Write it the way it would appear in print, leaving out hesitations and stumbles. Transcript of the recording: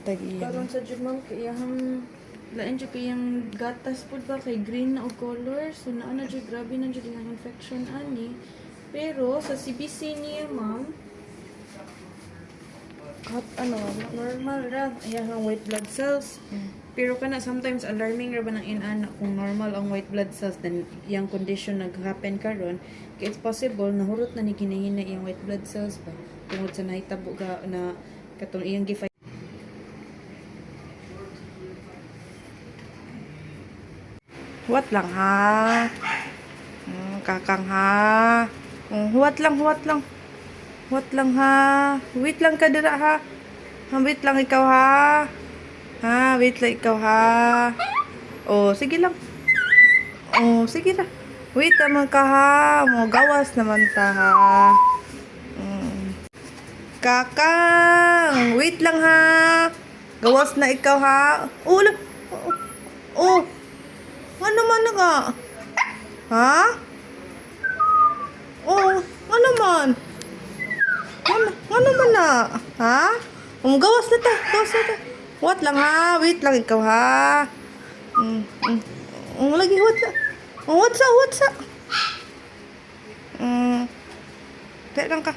tag iya. Karon sa jud ma'am kay iyang lain jud kay iyang gatas pud ba kay green na og color. So naa na jud grabe na jud iyang infection ani. Pero sa CBC niya ma'am normal ra iyang white blood cells. Pero kana sometimes alarming ra ba ng inana kung normal ang white blood cells then iyang condition nag-happen karon kay it's possible nahurot na ni kinahina iyang white blood cells ba tungod sa nahitabo ga na katong iyang gifight. Huwat lang ha. Kakang ha. Huwat lang, huwat lang. Huwat lang ha. Wait lang ka dira ha. Wait lang ikaw ha. Ha, wait lang ikaw ha. Oh, sige lang. Oh, sige na. Wait naman ka ha. Mo gawas naman ta ha. Kakang, wait lang ha. Gawas na ikaw ha. Oh, oh. Ano man na ka? Ha? Oh, ano man? Ano man na? Ha? Gawas na ta. Gawas na ta. What lang ha? Wait lang ikaw ha. Lagi what sa? What sa? Teka lang ka.